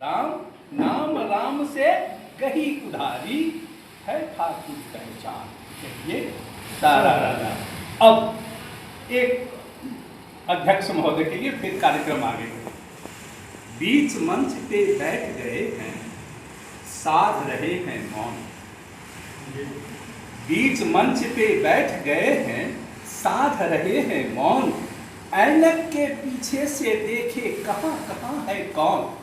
राम नाम राम से कही उधारी है ठाकुर पहचान। कहिए सारा राजा। अब एक अध्यक्ष महोदय के लिए फिर कार्यक्रम आगे। बीच मंच पे बैठ गए हैं, साध रहे हैं मौन। बीच मंच पे बैठ गए हैं, साध रहे हैं मौन। ऐनक के पीछे से देखे कहाँ कहाँ है कौन।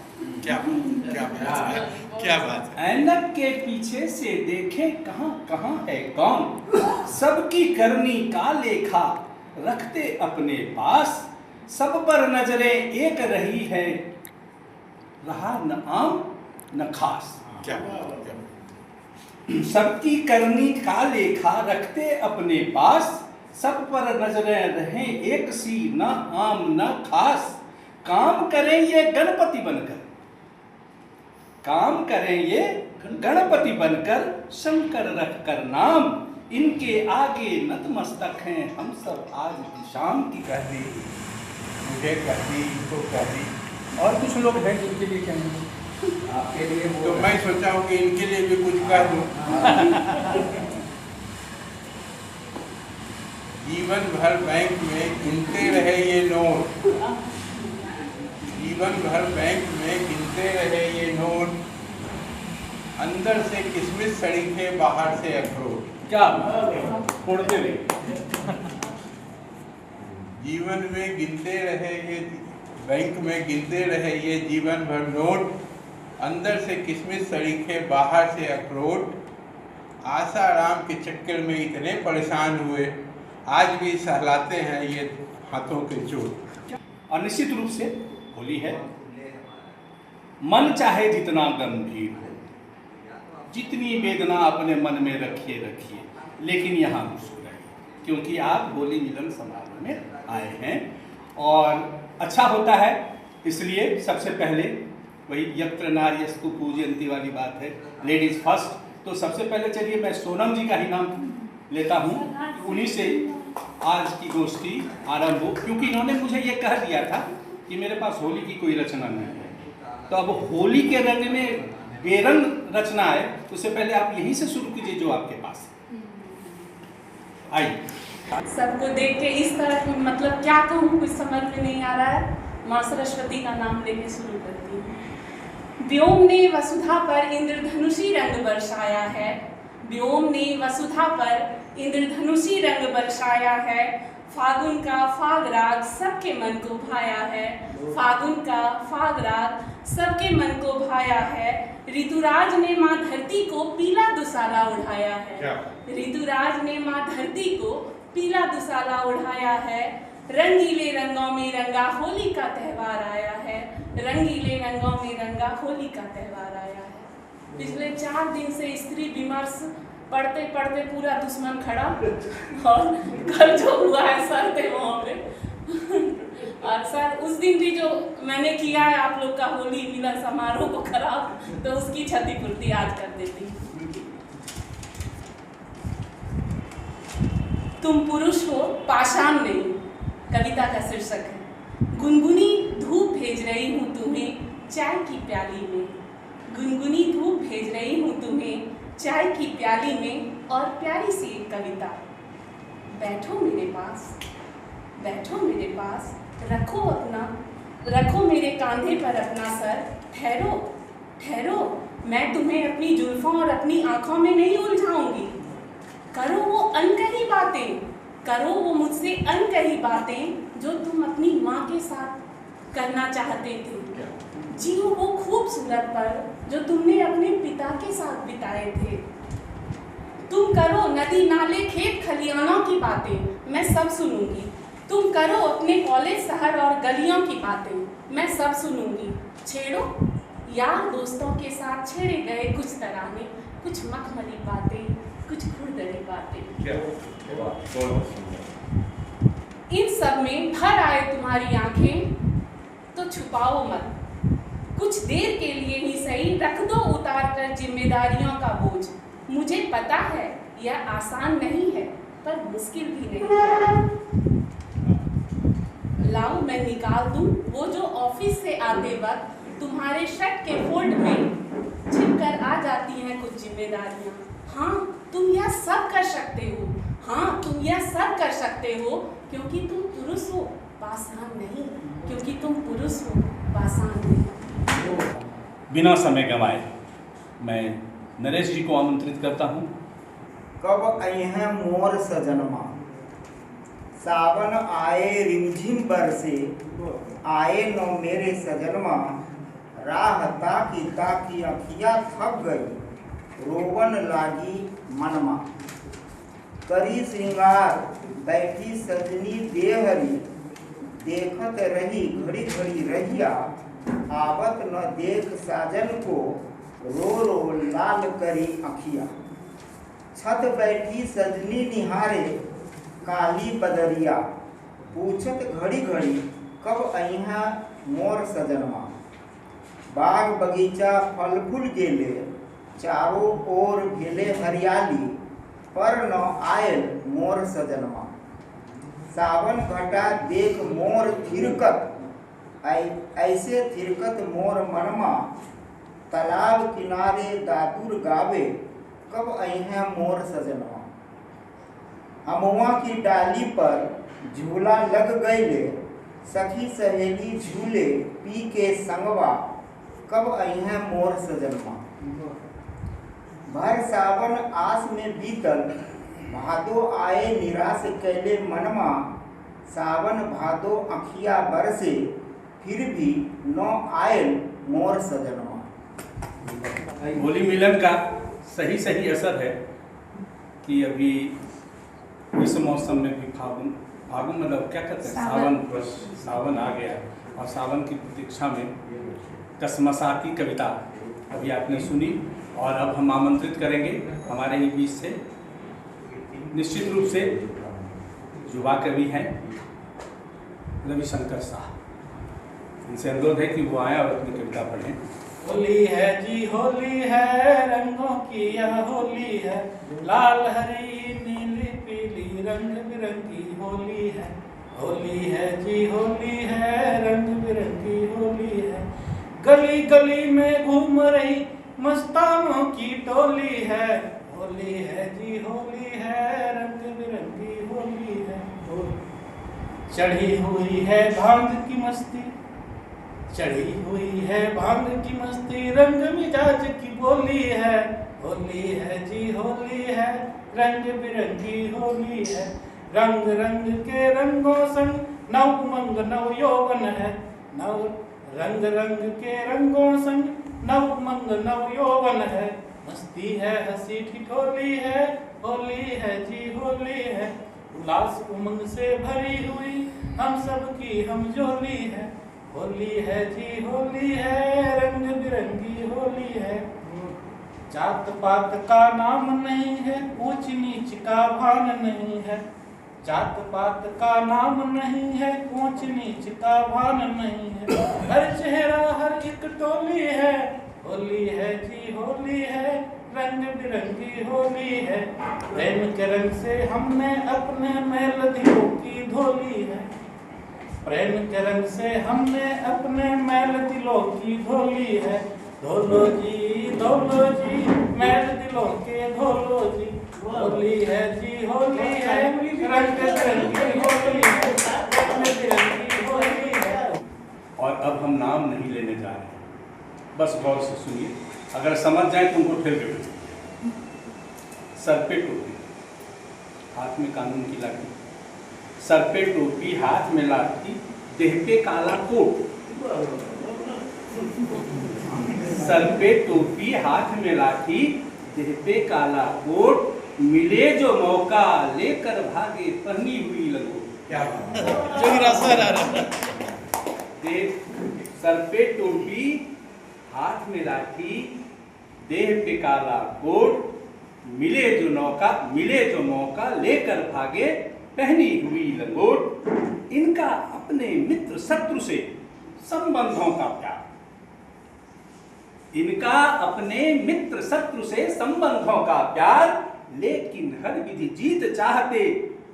क्या बात है, क्या बात है। ऐनक के पीछे से देखे कहाँ कहाँ है कौन। सबकी करनी का लेखा रखते अपने पास, सब पर नजरें एक रही है, रहा न आम न खास। क्या बात है। सबकी करनी का लेखा रखते अपने पास, सब पर नजरें रहें एक सी, न आम न खास। काम करें ये गणपति बनकर, काम करें ये गणपति बनकर, शंकर रखकर नाम। इनके आगे नतमस्तक हैं हम सब आज की शाम की। कह दी मुझे, कह दी इनको, कह दी। और कुछ लोग हैं जिनके लिए कहेंगे आपके लिए। तो मैं सोचा हूँ कि इनके लिए भी कुछ कह दूँ। जीवन भर बैंक में गिनते रहे ये नोट, जीवन भर बैंक में गिनते रहे ये नोट। अंदर से किशमिश शरीफे, बाहर से अखरोट। क्या फोड़ते रहे। जीवन में गिनते रहे ये, बैंक में गिनते रहे ये जीवन भर नोट। अंदर से किशमिश शरीफे, बाहर से अखरोट। आसाराम के चक्कर में इतने परेशान हुए, आज भी सहलाते हैं ये हाथों के चोट। और निश्चित रूप से होली है। मन चाहे जितना गंभीर हो, जितनी वेदना अपने मन में रखिए रखिए, लेकिन यहाँ मुस्कुराइए, क्योंकि आप होली मिलन समारोह में आए हैं। और अच्छा होता है, इसलिए सबसे पहले वही यत्र नार्यस्तु पूजयन्ति वाली बात है, लेडीज फर्स्ट। तो सबसे पहले चलिए मैं सोनम जी का ही नाम लेता हूँ, उन्हीं से आज की गोष्ठी आरंभ हो, क्योंकि इन्होंने मुझे ये कह दिया था कि मेरे पास होली की कोई रचना नहीं है। तो अब होली के रंग में बेरंग रचना है, तो उससे पहले आप यहीं से शुरू कीजिए जो आपके पास आई। सबको देख के इस तरह की, मतलब क्या कहूँ, कुछ समझ में नहीं आ रहा है। माँ सरस्वती का नाम लेके शुरू करती हूँ। व्योम ने वसुधा पर इंद्रधनुषी रंग बरसाया है, व्योम ने वसुधा पर इंद्रधनुषी रंग बरसाया है। फागुन का फाग राग सबके मन को भाया है, फागुन का फाग राग सबके मन को भाया है। ऋतुराज ने माँ धरती को पीला दुसाला उड़ाया है, ऋतुराज ने माँ धरती को पीला दुसाला उड़ाया है। रंगीले रंगों में रंगा होली का त्यौहार आया है, रंगीले रंगों में रंगा होली का त्यौहार आया है। पिछले 4 दिन से स्त्री विमर्श पढ़ते पढ़ते पूरा दुश्मन खड़ा, और कल जो हुआ है सर थे वहाँ पे। और सर उस दिन भी जो मैंने किया है आप लोग का होली मिलन समारोह को खराब, तो उसकी क्षतिपूर्ति आज कर देती। तुम पुरुष हो पाषाण नहीं, कविता का शीर्षक है। गुनगुनी धूप भेज रही हूँ तुम्हें चाय की प्याली में, गुनगुनी धूप भेज रही हूँ तुम्हें चाय की प्याली में। और प्यारी सी एक कविता। बैठो मेरे पास, बैठो मेरे पास, रखो मेरे कांधे पर अपना सर। ठहरो ठहरो, मैं तुम्हें अपनी जुल्फों और अपनी आंखों में नहीं उलझाऊंगी। करो वो अनकही बातें, करो वो मुझसे अनकही बातें जो तुम अपनी माँ के साथ करना चाहते थे। जियो वो खूबसूरत पल जो तुमने अपने पिता के साथ बिताए थे। तुम करो नदी नाले खेत खलियानों की बातें, मैं सब सुनूंगी। तुम करो अपने कॉलेज शहर और गलियों की बातें, मैं सब सुनूंगी। छेड़ो यार दोस्तों के साथ छेड़े गए कुछ तराने, कुछ मखमली बातें, कुछ खुरदरी बातें। इन सब में भर आए तुम्हारी आंखें तो छुपाओ मत, कुछ देर के लिए ही सही रख दो उतार कर जिम्मेदारियों का बोझ। मुझे पता है यह आसान नहीं है पर मुश्किल भी नहीं है। लाओ मैं निकाल दूं वो जो ऑफिस से आते वक्त तुम्हारे शर्ट के फोल्ड में छिपकर आ जाती हैं कुछ जिम्मेदारियां। हाँ, तुम यह सब कर सकते हो। हाँ, तुम यह सब कर सकते हो क्योंकि तुम पुरुष हो, पाषाण नहीं। क्योंकि तुम पुरुष हो, पाषाण नहीं। बिना समय गंवाए मैं नरेश जी को आमंत्रित करता हूँ। कब अइहें मोर सजनमा, सावन आए रिमझिम बरसे, आए नो मेरे सजनमा, राह ताकी ताकी अखिया थक गई, रोवन लागी मनमा। करी श्रृंगार बैठी सजनी देहरी, देखत रही घड़ी घड़ी रहिया, आवत न देख साजन को, रो रो लाल करी अखिया। छत बैठी सजनी निहारे काली बदरिया, पूछत घड़ी घड़ी कब अइहा मोर सजनमा। बाग बगीचा फल फूल गेले, चारों ओर भेले हरियाली, पर न आयल मोर सजनमा। सावन घटा देख मोर थिरकत, ऐसे थिरकत मोर मनमा। तालाब किनारे दादुर गावे, कब अइहें मोर सजनवा। अमुआ की डाली पर झूला लग गईले, सखी सहेली झूले पी के संगवा, कब अइहें मोर सजनवा। भर सावन आस में बीतल, भादो आए निराश कैले मनमा। सावन भादो अखिया बरसे, फिर भी न आयल मोर सजनवा। होली मिलन का सही सही असर है कि अभी इस मौसम में भी फागुन मतलब क्या कहते हैं, सावन आ गया और सावन की प्रतीक्षा में कसमसाती कविता अभी आपने सुनी। और अब हम आमंत्रित करेंगे हमारे ही बीच से निश्चित रूप से युवा कवि हैं रविशंकर साहब। इनसे अनुरोध है कि वो आए और अपनी कविता पढ़ें। होली है जी होली है, रंगों की यह होली है, लाल हरी नीली पीली रंग बिरंगी होली है। होली है जी होली है, रंग बिरंगी होली है, गली गली में घूम रही मस्तानों की टोली है। होली है जी होली है, रंग बिरंगी होली है। चढ़ी हुई है भांग की मस्ती, चढ़ी हुई है भांग की मस्ती, रंग मिजाज की बोली है। होली है जी होली है, रंग बिरंगी होली है, रंग रंग के रंगों संग नव उमंग नव यौवन है। नव रंग रंग के रंगों संग नव उमंग नव यौवन है, मस्ती है हंसी ठिठोली है। होली है जी होली है, उल्लास उमंग से भरी हुई हम सब की हम जोली है। होली है जी होली है, रंग बिरंगी होली है। जात पात का नाम नहीं है, ऊंच नीच का भान नहीं है। जात पात का नाम नहीं है, ऊंच नीच का भान नहीं है, हर चेहरा हर एक टोली है। होली है जी होली है, रंग बिरंगी होली है, प्रेम के रंग से हमने अपने मैल दिलों की धोली है। प्रेम के रंग से हमने अपने मैल दिलों की धोली है। धोलो जी मैल दिलों के धोलो जी। होली है जी होली है, रंग बिरंगी होली है, रंग बिरंगी होली है। और अब हम नाम नहीं लेने जा रहे हैं, बस गौर से सुनिए, अगर समझ जाए तो उनको फिर के सर पे टोपी, हाथ में कानून की लाठी। सर पे टोपी, हाथ में लाठी, देह पे काला कोट। सर पे टोपी, हाथ में लाठी, देह पे काला कोट, मिले जो मौका लेकर भागे पहनी हुई लंगोट। क्या सर पे टोपी, हाथ में लाठी, देह पे काला कोट, मिले जो मौका लेकर भागे पहनी हुई लंगोट। इनका अपने मित्र शत्रु से संबंधों का प्यार, इनका अपने मित्र शत्रु से संबंधों का प्यार, लेकिन हर विधि जीत चाहते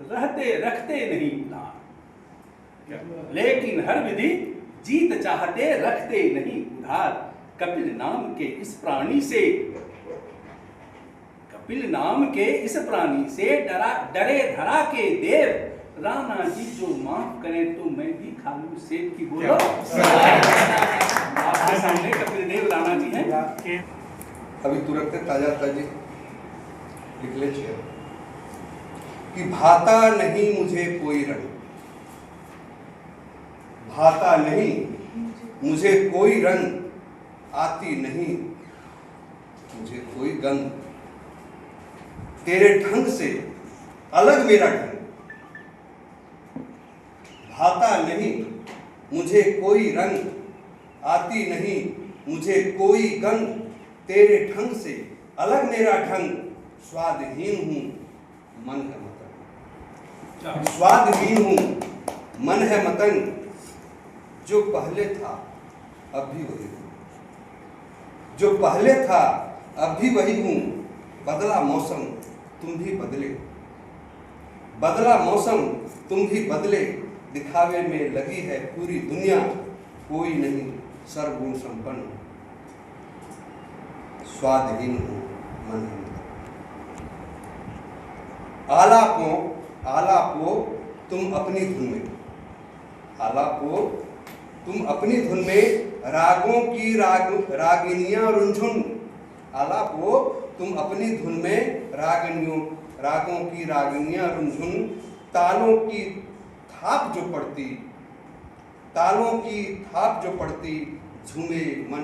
रहते रखते नहीं उधार। लेकिन हर विधि जीत चाहते रखते नहीं उधार। उधार। कपिल नाम के इस प्राणी से, कपिल नाम के इस प्राणी से डरे धरा के देव। राणा जी जो माफ करें तो मैं भी खा लूं सेब की। बोलो आपके सामने कपिल देव राणा जी हैं। अभी तुरंत ताजा ताजी निकले छे कि भाता नहीं मुझे कोई रंग, भाता नहीं मुझे कोई रंग, आती नहीं मुझे कोई गंग, तेरे ढंग से अलग मेरा ढंग। भाता नहीं मुझे कोई रंग, आती नहीं मुझे कोई गंग, तेरे ढंग से अलग मेरा ढंग। स्वादहीन हूं मन है मतंग, स्वादहीन हूं मन है मतंग। जो पहले था अब भी वही हूं, जो पहले था अब भी वही हूं। बदला मौसम तुम भी बदले, बदला मौसम तुम भी बदले। दिखावे में लगी है पूरी दुनिया, कोई नहीं सर्वगुण संपन्न। स्वादहीन हूं मन है। आलापो तुम अपनी धुन में, आलापो तुम अपनी धुन में। रागों की रागिनियां रुंझुन, आलापो तुम अपनी धुन में। रागों की रागिनियां रुंझुन। तालों की थाप जो पड़ती, तालों की थाप जो पड़ती। झूमे मन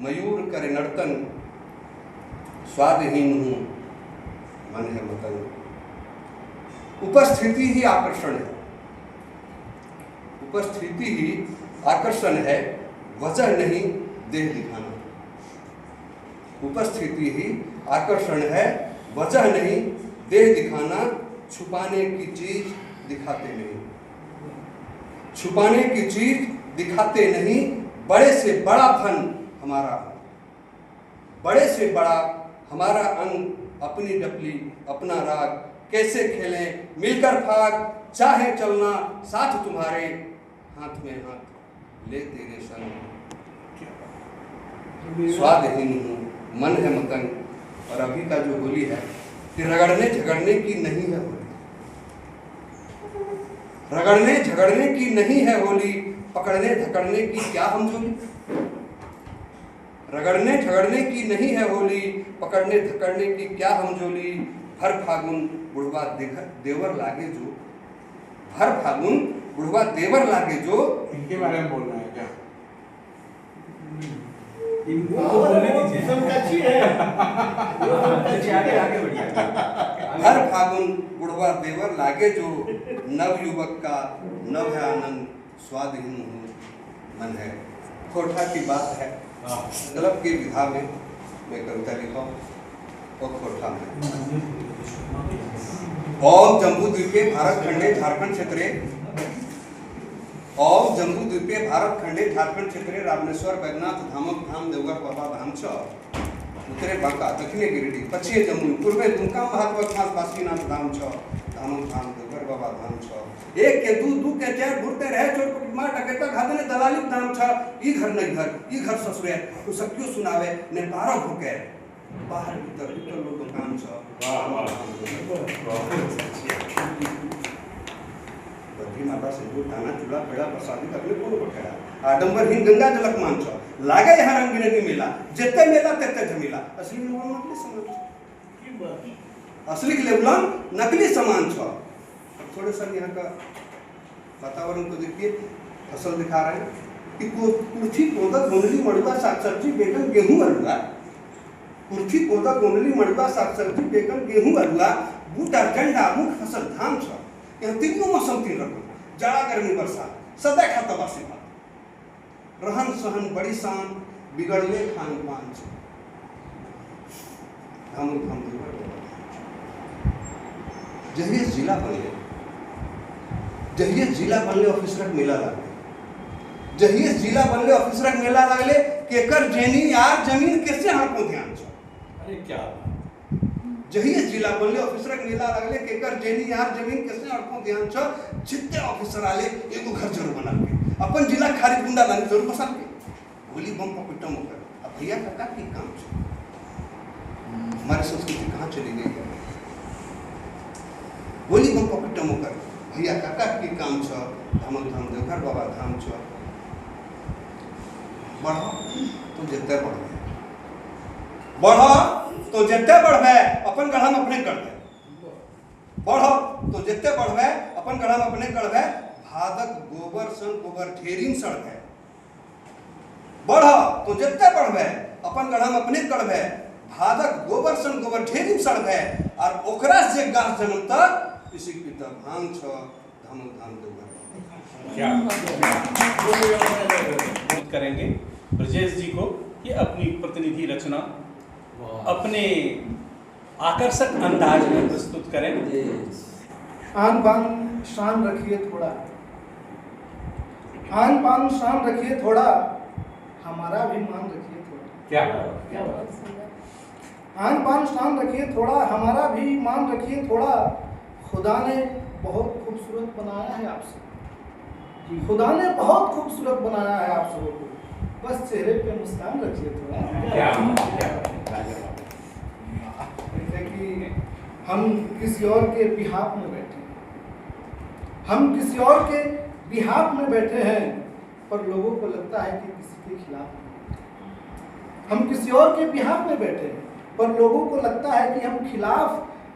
मयूर करे नर्तन। स्वादहीन हूं मन है मतन। उपस्थिति ही आकर्षण है, उपस्थिति ही आकर्षण है, वजह नहीं देह दिखाना। उपस्थिति ही आकर्षण है, वजह नहीं देह दिखाना। छुपाने की चीज दिखाते नहीं, छुपाने की चीज दिखाते नहीं। बड़े से बड़ा धन हमारा, बड़े से बड़ा हमारा अंग। अपनी डपली अपना राग, कैसे खेलें मिलकर फाग। चाहे चलना साथ तुम्हारे, हाथ में हाथ ले तेरे संग। स्वादहीन हूँ मन है मतंग। और अभी का जो होली है कि रगड़ने झगड़ने की नहीं है होली, रगड़ने झगड़ने की नहीं है होली। पकड़ने धकड़ने की क्या हमजोली, रगड़ने झगड़ने की नहीं है होली। पकड़ने धकड़ने की क्या हमजोली। भर फागुन बुढ़वा देवर लागे जो, भर फागुन बुढ़वा देवर लागे जो। इनके बारे में बोल रहे हैं क्या? इनको तो बोलने दीजिए। आगे बढ़िए। हर फागुन बुढ़वा देवर लागे जो। नव युवक का नव है आनंद। स्वादहीन हूँ मन है। खोटा की बात है, गलत की विधा में मैं कविता लिखा और खोटा में। ओम जम्बू द्वीपे भारत खंडे झारखंड क्षेत्रे, ओम जम्बू द्वीपे भारत खंडे झारखंड क्षेत्रे। रामनेश्वर बैद्यनाथ धामक धाम देवघर बाबा धाम च। उत्तरे बांका, दक्षिणे गिरिडीह, पश्चिमे जम्मू, पूर्वे दुमका महात्मा काशीनाथ धाम छ। धामक धाम देवघर बाबा धाम छ। एक के दू के चार घूरते रहे चोर पकड़ मार डकैता घातने दलाली धाम छ। ई घर नहीं घर, ई घर ससुरे। तो सब क्यों सुनावे ने पारो भूके। बाहर भीतर भीतर लोग दुकान छ। बद्री माता सिंदूर थाना चूल्हा पेड़ा प्रसादी करने कोनो बखेड़ा। आडंबरहीन गंगा जलक मान छ। लागे यहाँ रंग बिरंगी मेला, जेते मेला तेते झमेला। असली लोगों नकली सामान, असली लेवलन नकली सामान छ। थोड़े सा यहाँ का वातावरण को देखिए, फसल दिखा रहे हैं कि कुर्थी कोदा गोंदली मड़ुआ साग सब्जी बैगन गेहूं अलुआ। कुर्थी कोदा गोंदली मड़ुआ साग सब्जी बैगन गेहूं अलुआ। बूटा जंडा मुख फसल धान छ। यहाँ तीनों मौसम तीन रकम, जाड़ा गर्मी बरसात, सदा खाता बासी बात। रहन सहन बड़ी शान, बिगड़ले खान पान छ। हम जहिए जिला बनले, जहिए जिला बनले ऑफिसरक मेला लागले। जहिए जिला बनले ऑफिसरक मेला लागले। केकर जेनी यार जमीन कैसे हाको ध्यान छ। अरे क्या जहिए जिला बनले ऑफिसरक मेला लागले। केकर जेनी यार जमीन कैसे हाको ध्यान छ। जितने ऑफिसर आले एगो घर जरूर बना के, अपन जिला खारिज गुंडा लाने जरूर बसा के। गोली बम पकड़ता मुकर अब भैया काका की काम है। हमारी संस्कृति कहाँ चली गई है? गोली बम पकड़ता मुकर भैया काका की काम छ धमक धाम देवघर बाबा धाम छ बढ़ तो जितने बढ़ तो जितने बढ़वे अपन गढ़ा में अपने कर दे बढ़ तो जितने बढ़वे अपन गढ़ा में अपने कर दे भादक गोबर सन गोबर ढेरिन सड़ है बढ़ तो जितने बढ़वे अपन गढ़ा में अपने कर दे भादक गोबर सन गोबर ढेरिन सड़ है और ओकरा से गाछ जन्मता इसी की तरह भांग छ धमक धाम देवघर करेंगे ब्रजेश जी को कि अपनी प्रतिनिधि रचना अपने आकर्षक अंदाज में प्रस्तुत करें। आन बान शान रखिए थोड़ा, आन बान शान रखिए थोड़ा, हमारा भी मान रखिए थोड़ा। क्या आन बान शान रखिए थोड़ा, हमारा भी मान रखिए थोड़ा। खुदा ने बहुत खूबसूरत बनाया है आप सबको, खुदा ने बहुत खूबसूरत बनाया है आप सबको, बस चेहरे पे मुस्कान रखिए थोड़ा। कि हम किसी और के बिहाफ में बैठे हैं, हम किसी और के बिहाफ में बैठे हैं, पर लोगों को लगता है कि किसी के खिलाफ हैं। हम किसी और के बिहाफ में बैठे हैं, पर लोगों को लगता है कि हम खिलाफ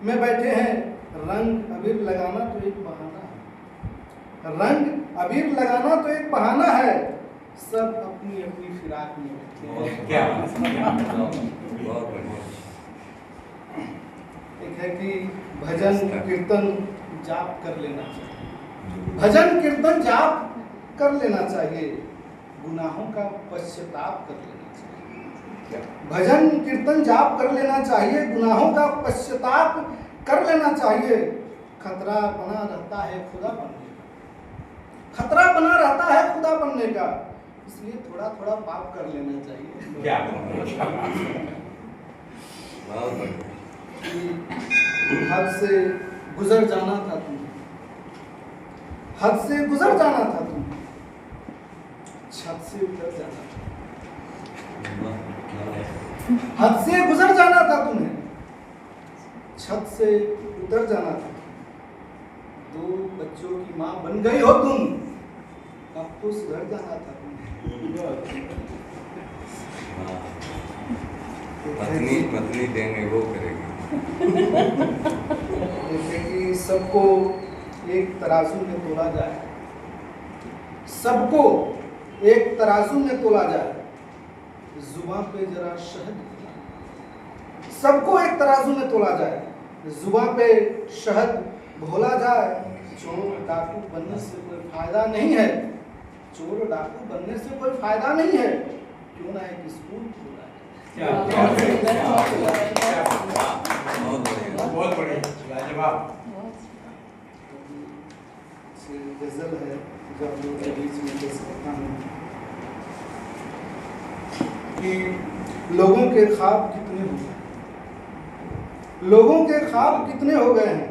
में बैठे हैं। रंग अबीर लगाना तो एक बहाना है, रंग अबीर लगाना तो एक बहाना है, सब अपनी अपनी फिराक में बैठे हैं। एक है कि भजन कीर्तन जाप कर लेना चाहिए, भजन कीर्तन जाप कर लेना चाहिए, गुनाहों का पश्चाताप कर लेना चाहिए। भजन कीर्तन जाप कर लेना चाहिए, गुनाहों का पश्चाताप कर लेना चाहिए। खतरा बना रहता है खुदा बनने का, खतरा बना रहता है खुदा बनने का, इसलिए थोड़ा थोड़ा पाप कर लेना चाहिए। हद से गुजर जाना था तुम्हें, हद से गुजर जाना था तुम्हें, छत से उतर जाना था, हद से गुजर जाना था तुम्हें, छत से उतर जाना था। 2 बच्चों की माँ बन गई हो तुम, अब तो सुधर जाना था पत्नी देंगे वो करेगी। जैसे कि सबको एक तराजू में तोला जाए, सबको एक तराजू में तोला जाए, जुबान पे जरा शहद, सबको एक तराजू में तोला जाए, जुबान पे शहद घोला जाए। चोर डाकू बनने से कोई फायदा नहीं है, चोर डाकू बनने से कोई फायदा नहीं है, क्यों ना एक स्कूल खोला है। बहुत बढ़िया लाजवाब। गजल है जो आप लोगों के बीच में पेश करता हूँ कि लोगों के ख्वाब कितने हो गए, लोगों के ख्वाब कितने हो गए हैं,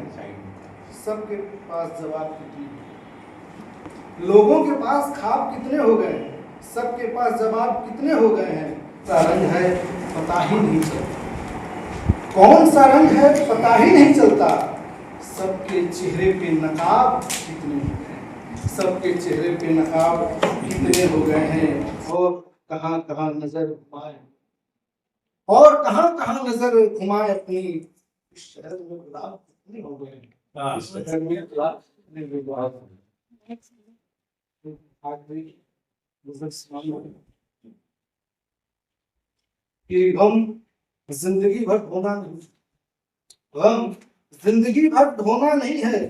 सबके पास जवाब कितने हैं। लोगों के पास ख्वाब कितने हो गए हैं, सबके पास जवाब कितने हो गए हैं। सा रंग है पता ही नहीं चलता, कौन सा रंग है पता ही नहीं चलता, सबके चेहरे पे नकाब कितने हो गए हैं, सबके चेहरे पे नकाब कितने हो गए हैं। और कहाँ कहाँ नजर घुमाए, और कहाँ कहाँ नजर घुमाए अपनी, इस शहर में गुलाब कितने हो गए हैं, इस शहर में गुलाब कितने हो गए हैं। आखिरी नजर सुनाऊं कि गम जिंदगी भर ढोना नहीं, गम जिंदगी भर ढोना नहीं है,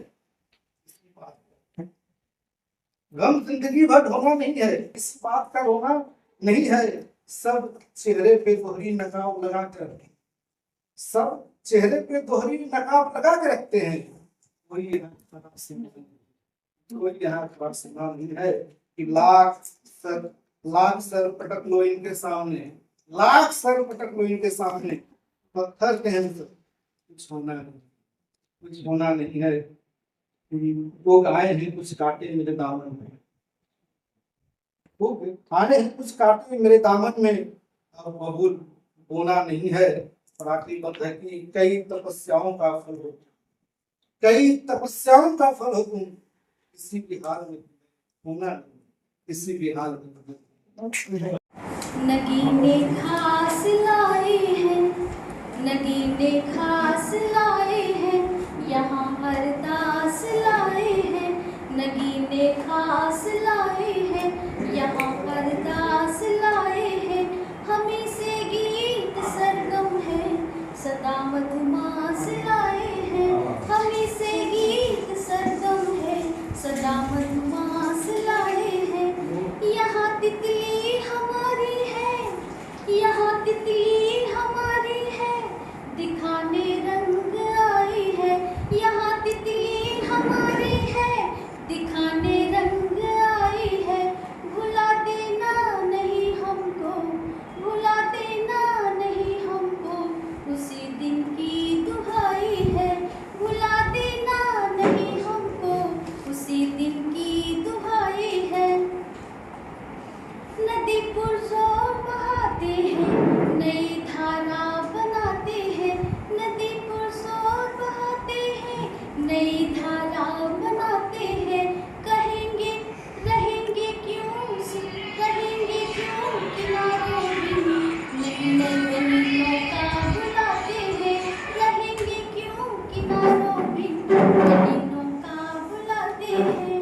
गम जिंदगी भर ढोना नहीं है, इस बात का रोना नहीं है। सब चेहरे पे दोहरी नकाब लगा कर, सब चेहरे पे दोहरी नकाब लगा के रखते हैं, कोई यहाँ खराब सिंगार नहीं है कि लाख सर पटक लो इनके सामने, लाख सर पटक लो इनके सामने, पत्थर कहने से कुछ होना नहीं, कुछ होना नहीं है। वो गाय हैं कुछ काटे मेरे दामन में, खूब खाने हैं कुछ काटे मेरे दामन में, अब बबूल बोना नहीं है। और आखिरी बात है कि कई तपस्याओं का फल हो, कई तपस्याओं का फल हो तुम, किसी भी हाल में होना नहीं, किसी भी हाल में। नगीने खास लाए हैं, नगीने खास लाए हैं, यहाँ अरदास लाए हैं। नगीने खास लाए हैं, यहाँ अरदास लाए हैं। हमें से गीत सरगम है, सदा मधुमास लाए हैं। हमें से गीत सरगम है, सदा मधुमास लाए हैं। यहाँ तितली हमारी है, यहाँ तितली हमारी है, दिखाने रंग आई है। यहाँ तितली हमारी है, दिखाने रंग आई है। भुला देना नहीं हमको, भुला देना नहीं हमको, उसी दिन की दुहाई है। भुला देना नहीं हमको, उसी दिन की दुहाई है। नदी पुरजोर बहाते हैं, नई धारा बनाते हैं। नदी पुरजोर बहाते हैं, नई धारा बनाते हैं। कहेंगे रहेंगे क्यों, कहेंगे क्यों किनारों में, नई नई नौका बुलाते हैं। रहेंगे क्यों किनारों में, नई नौका बुलाते हैं।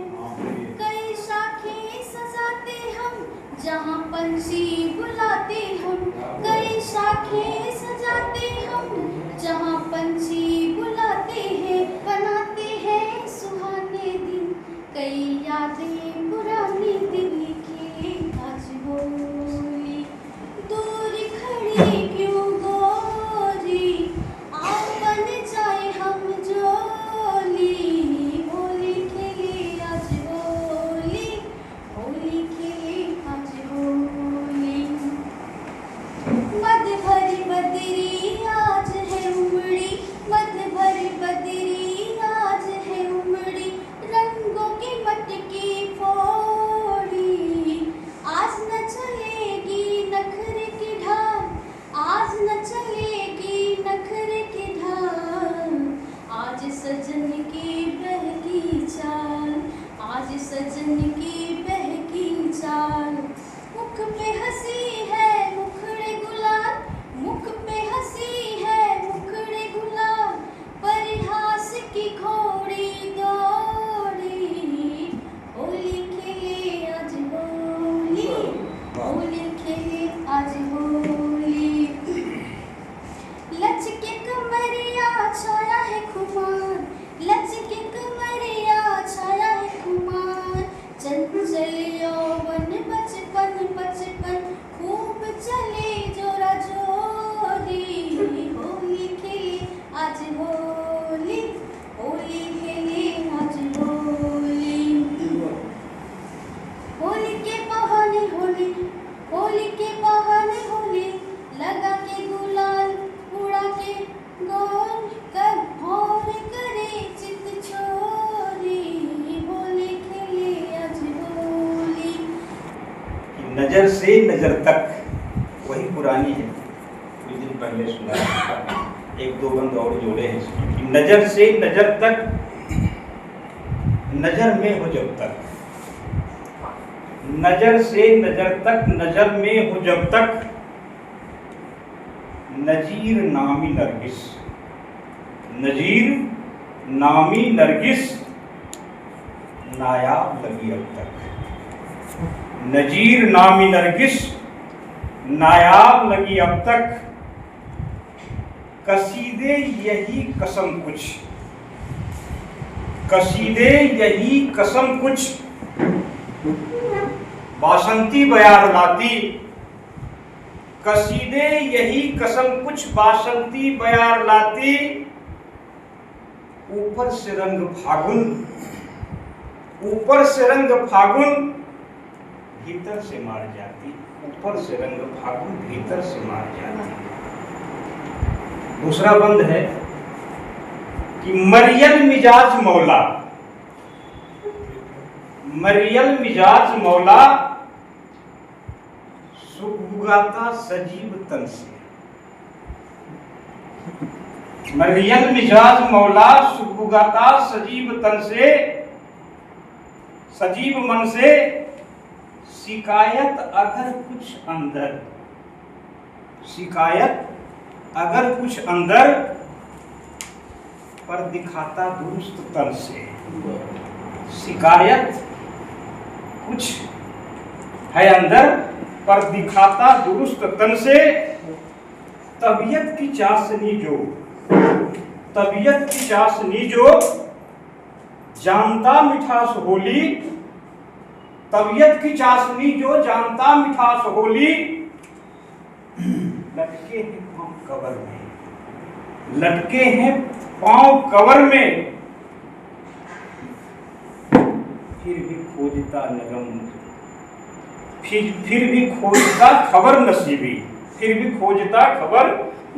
कई शाखें सजाते हम, जहाँ पंछी बुलाते हम। कई शाखें सजाते हम, जहाँ पंछी बुलाते हैं। बनाते हैं सुहाने दिन, कई यादें पुरानी दिल की आज होली। दूर खड़ी क्यों गोरी, आओ बन जाए हम जोली। होली खेली आज होली, होली खेली आज होली। मद भरी बदरी आज है उमड़ी, मद भरी बदरी आज है उमड़ी। रंगों की मटकी फोड़ी, आज न चलेगी नखरे की ढाल, आज न चलेगी नखरे की ढाल। आज सजन की बहकी चाल, आज सजन की बहकी चाल। मुख पे हंसी है मुखड़े गुलाल, मुख पे हंसी है मुखड़े गुलाल। परिहास की घोड़ी दौड़ी, होली खेले आज होली, होली खेले आज होली। लचके कमरिया छाया है खुमार, लचके कमरिया छाया है खुमार। चंचल यौवन बचपन बचपन, खूब चले जोरा जोरी। होली खेले आज होली, होली खेले आज होली। होली के बहाने होली, होली के बहाने होली। लगा के गुलाल उड़ा के गोल कर भौर करे चित छोरी। होली खेले आज होली। नजर से नजर तक, वही पुरानी है, कुछ दिन पहले सुना। एक दो बंद और जोड़े हैं कि नजर से नजर तक, नजर में हो जब तक। नजर से नजर तक, नजर में हो जब तक। नजीर नामी नरगिस, नजीर नामी नरगिस, नायाब लगी अब तक। नजीर नामी नरगिस, नायाब लगी अब तक। कसीदे यही कसम कुछ, कसीदे यही कसम कुछ। बासंती बयार लाती, कसीदे यही कसम कुछ। बासंती बयार लाती, ऊपर से रंग फागुन, ऊपर से रंग फागुन, भीतर से मार जाती। ऊपर से रंग फागुन, भीतर से मार जाती। दूसरा बंद है कि मरियल मिजाज मौला, मरियल मिजाज मौला। सुखबुगाता सजीव तन से। मरियम मिजाज मौला सुखबुगाता सजीव तन से, सजीव मन से, शिकायत अगर कुछ अंदर, शिकायत अगर कुछ अंदर, पर दिखाता दुरुस्त तन से। शिकायत कुछ है अंदर पर दिखाता दुरुस्त तन से। तबीयत की चाशनी जो, तबीयत की चाशनी जो, जानता मिठास होली। तबीयत की चाशनी जो, जानता मिठास होली। लटके हैं पांव कवर में, लटके हैं पांव कवर में, फिर भी खोजता नरम, फिर भी खोजता खबर नसीबी, फिर भी खोजता खबर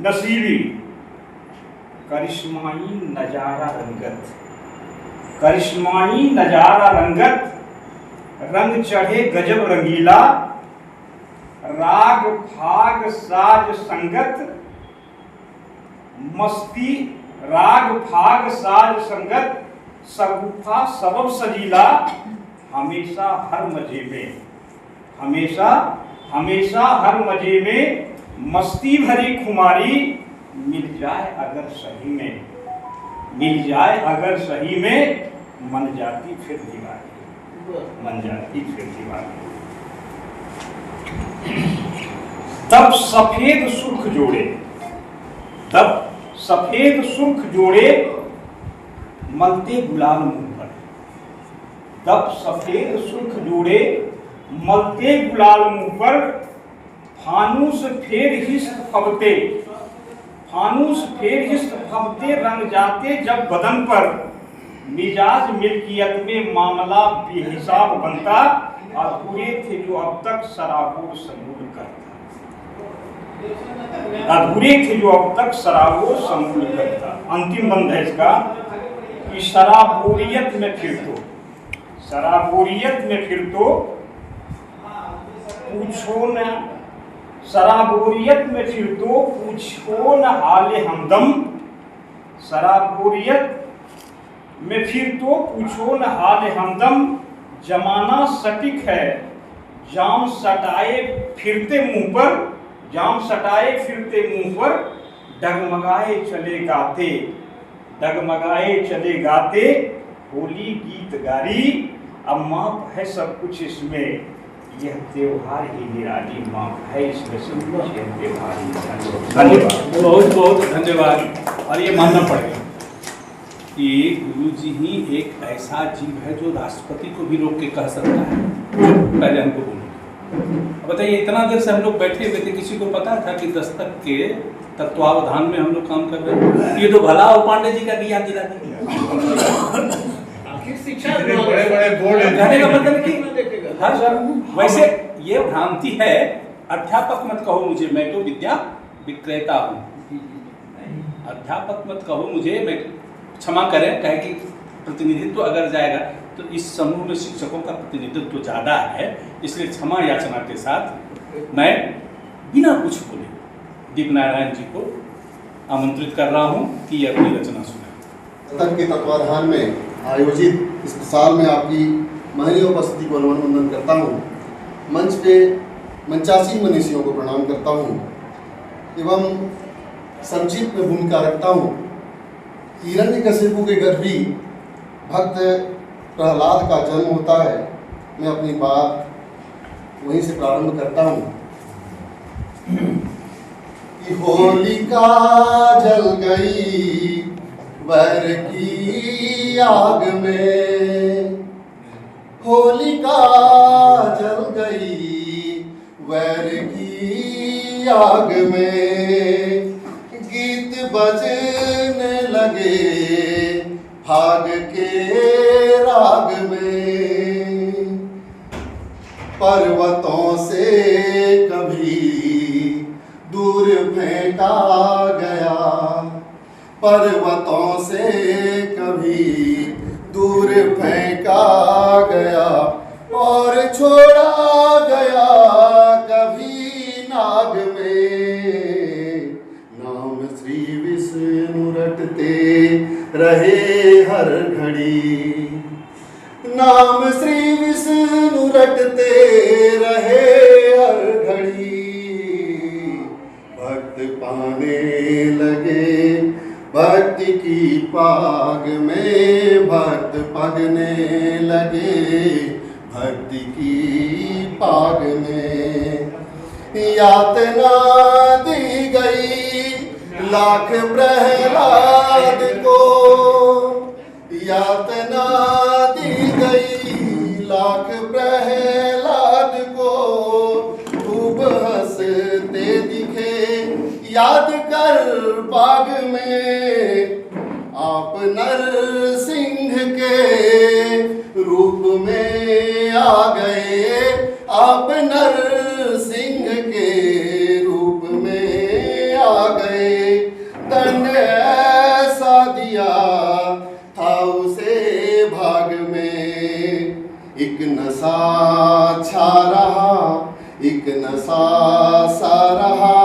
नसीबी। करिश्माई नजारा रंगत, करिश्माई नजारा रंगत, रंग चढ़े गजब रंगीला। राग फाग साज संगत, मस्ती राग फाग साज संगत, सगुफा सबब सजीला। हमेशा हर मजे में, हमेशा हमेशा हर मजे में, मस्ती भरी खुमारी। मिल जाए अगर सही में, मिल जाए अगर सही में, मन जाती फिर दीवानी, मन जाती फिर दीवानी। तब सफेद सुर्ख जोड़े, तब सफेद सुर्ख जोड़े, मलते गुलाल मुंह पर। तब सफेद सुर्ख जोड़े, मलते गुलाल मुंह पर। फानूस फेर हिस्त फबते, फानूस फेर हिस्त फबते, रंग जाते जब बदन पर। मिजाज मिल्कियत में मामला बेहिसाब बनता, अधूरे थे जो अब तक शराबों समूल करता, अधूरे थे जो अब तक शराबों समूल करता। अंतिम बंद है इसका कि शराबोरियत में फिर तो, शराबोरियत में फिर तो पूछो न, शराबोरियत में फिर तो पूछो न हाले हमदम। शराबोरियत में फिर तो पूछो न हाले हमदम। जमाना सटिक है, जाम सटाए फिरते मुंह पर, जाम सटाए फिरते मुंह पर। डगमगाए चले गाते, डगमगाए चले गाते, होली गीत गारी। अब माप है सब कुछ इसमें, यह त्योहार ही निराली। माप है इसमें सब कुछ, यह त्योहार ही निराली। धन्यवाद, बहुत बहुत धन्यवाद। और ये मानना पड़ेगा कि गुरु जी ही एक ऐसा जीव है जो राष्ट्रपति को भी रोक के कह सकता है, पहले हमको बोलो। बताइए, इतना देर से हम लोग बैठे हुए थे, किसी को पता था कि दस्तक के तत्वावधान में हम लोग काम कर रहे हैं? ये तो भला हो पांडे जी का भी याद दिला देंगे। बड़े बड़े बोर्ड कहने का मतलब कि हाँ सर, वैसे ये भ्रांति है। अध्यापक मत कहो मुझे, मैं तो विद्या विक्रेता हूँ। अध्यापक मत कहो मुझे, मैं क्षमा करें, कहे कि प्रतिनिधित्व अगर जाएगा तो इस समूह में शिक्षकों का प्रतिनिधित्व ज़्यादा है, इसलिए क्षमा याचना के साथ मैं बिना कुछ बोले दीप नारायण जी को आमंत्रित कर रहा हूँ कि ये अपनी रचना सुनाएं। तक के तत्वाधान में आयोजित इस साल में आपकी महनीय उपस्थिति को अनुमोदन करता हूँ। मंच पे मंचासीन मनीषियों को प्रणाम करता हूँ एवं संक्षिप्त में भूमिका रखता हूँ। हिरण्यकशिपु के गर्भी भक्त प्रहलाद का जन्म होता है। मैं अपनी बात वहीं से प्रारंभ करता हूँ कि होलिका जल गई वैर की आग में, होलिका जल गई वैर की आग में। गीत बजने लगे भाग के राग में। पर्वतों से कभी दूर फेंका गया, पर्वतों से कभी दूर फेंका गया और छोड़ा गया कभी ना रटते रहे हर घड़ी, नाम श्री विष्णु रटते रहे हर घड़ी। भक्त पाने लगे भक्ति की पाग में, भक्त पगने लगे भक्ति की पाग में। यातना दी गई लाख प्रहलाद को, यातना दी गई लाख प्रहलाद को। खूब हंसते दिखे याद कर बाग में, आप नरसिंह के रूप में आ गए, आप नरसिंह के रूप में आ गए। दंड ऐसा दिया था उसे भाग में, एक नशा छा रहा, एक नशा सा रहा।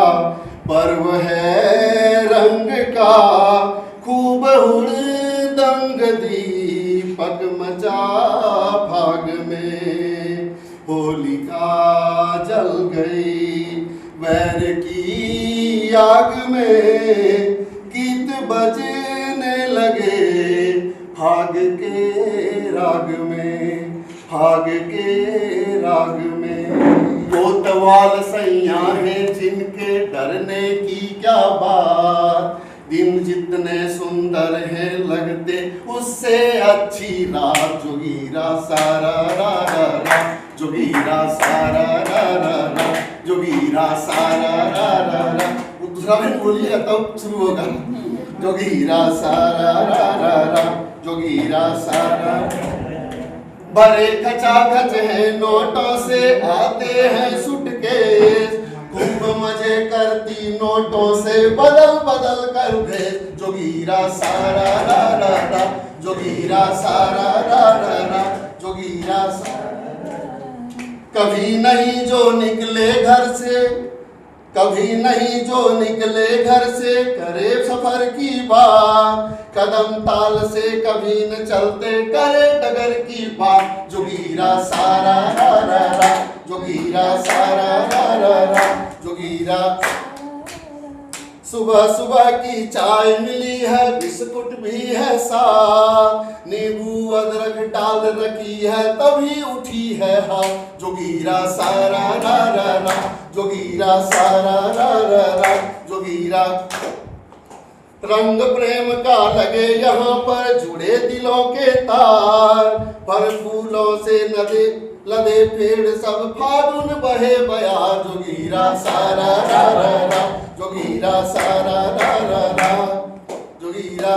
पर्व है रंग का खूब हुड़दंग, दीपक मचा भाग में। होलिका जल गई वैर की आग में, गीत बजने लगे भाग के राग में, भाग के राग में। कोतवाल सैया हैं जिनके डरने की क्या बात, दिन जितने सुंदर हैं लगते उससे अच्छी रात। जोगीरा सारा रा रा रा, जोगीरा सारा रा रा रा, जोगीरा सारा रा रा रा। दूसरा भी बोलिएगा तब शुरू होगा। जोगीरा सारा रा रा रा, जोगीरा सारा। बड़े खचाखच हैं नोटों से आते हैं सुटकेस, खूब मजे करती नोटों से बदल बदल कर भेज। जोगीरा सारा रा रा रा, जोगीरा सारा रा रा रा, जोगीरा सारा। कभी नहीं जो निकले घर से, कभी नहीं जो निकले घर से, करे सफर की बात। कदम ताल से कभी न चलते, करे डगर की बात। जोगीरा सारा रा रा रा, जोगीरा सारा रा रा रा, जोगीरा। सुबह सुबह की चाय मिली है, बिस्कुट भी है साथ, नींबू अदरक डाल रखी है तभी उठी है हाथ। जोगीरा सारा रा रा रा, जोगीरा सारा रा रा रा, जोगीरा। रंग प्रेम का लगे यहाँ पर जुड़े दिलों के तार, पर फूलों से नदे लदे पेड़ सब फागुन बहे बयार। जोगीरा सारा रा रा रा, जोगीरा सारा रा रा रा, जोगीरा।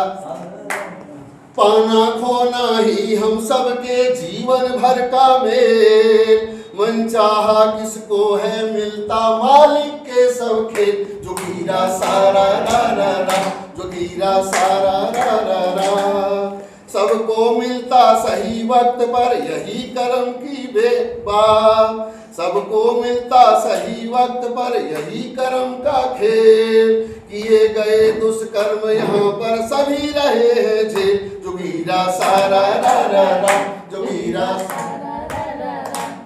पाना खोना ही हम सबके जीवन भर का मेल, मन चाहा किसको है मिलता मालिक के सब खेल। जोगीरा सारा रा रा रा, जोगीरा सारा रा रा रा। सबको मिलता सही वक्त पर यही कर्म की बात, सबको मिलता सही वक्त पर यही कर्म का खेल। किए गए दुष्कर्म यहाँ पर सभी रहे हैं झेल। जोगीरा सारा रा रा रा, जोगीरा।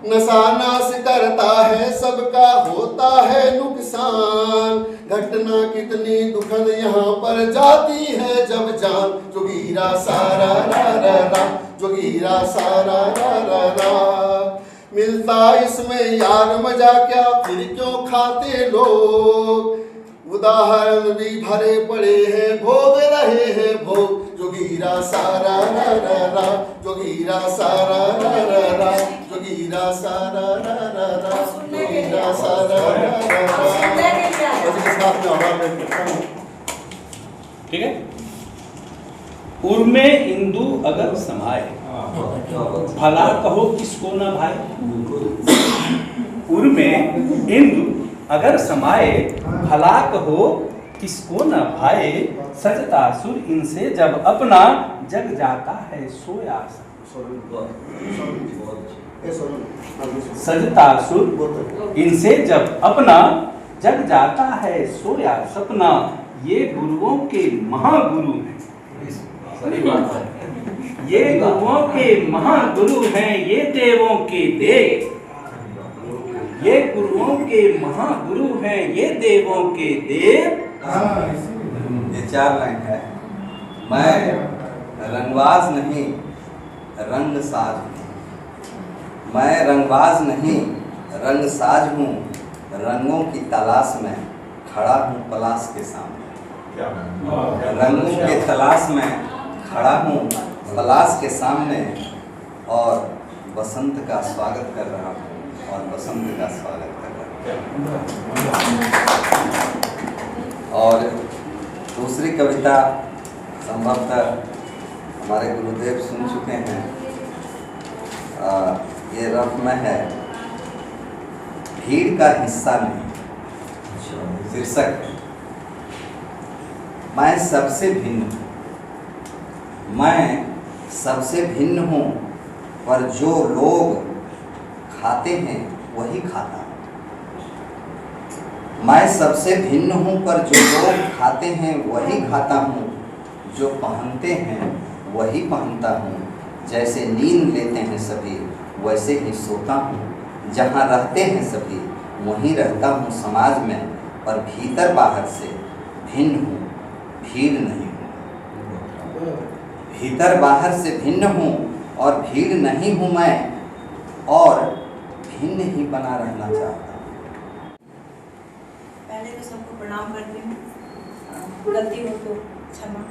नशा नाश करता है सबका होता है नुकसान, घटना कितनी दुखद यहाँ पर जाती है जब जान। जोगीरा सारा रा रा रा, जोगीरा सारा रा रा रा। मिलता इसमें यार मजा क्या फिर क्यों खाते लोग, उदाहरण भी भरे पड़े हैं भोग रहे हैं भोग। जोगीरा सारा रा रा रा, जोगीरा सारा रा रा रा, जोगीरा सारा रा रा रा, जोगीरा सारा रा रा रा। ठीक है। उर में इंदु अगर समाये, भला कहो किसको न भाए। उर में इंदु अगर समाये, भला कहो किसको न भाए। सजता सुर इनसे जब अपना, जग जाता है सोया। सजता सुर इनसे जब अपना, जग जाता है सोया सपना। ये गुरुओं के महागुरु हैं। ये गुरुओं के महागुरु हैं, ये देवों के देव। ये गुरुओं के महागुरु हैं, ये देवों के देव। ये 4 लाइन है। मैं रंगबाज नहीं, रंगसाज हूँ। मैं रंगबाज नहीं, रंगसाज हूँ। रंगों की तलाश में खड़ा हूँ पलाश के सामने। रंगों के तलाश में खड़ा हूँ पलाश के सामने और बसंत का स्वागत कर रहा हूँ, और बसंत का स्वागत कर रहा हूँ। और दूसरी कविता संभवतः हमारे गुरुदेव सुन चुके हैं। ये रफ में है, भीड़ का हिस्सा नहीं। शीर्षक है, मैं सबसे भिन्न हूँ। मैं सबसे भिन्न हूँ, पर जो लोग खाते हैं वही खाता हूँ। मैं सबसे भिन्न हूँ, पर जो लोग खाते हैं वही खाता हूँ। जो पहनते हैं वही पहनता हूँ। जैसे नींद लेते हैं सभी, वैसे ही सोता हूँ। जहाँ रहते हैं सभी, वहीं रहता हूँ समाज में। पर भीतर बाहर से भिन्न हूँ, भीड़ नहीं हूँ। भीतर बाहर से भिन्न हूँ और भीड़ नहीं हूँ मैं, और भिन्न ही बना रहना चाहता हूँ। पहले तो सबको प्रणाम करती हूँ, गलती हो तो क्षमा।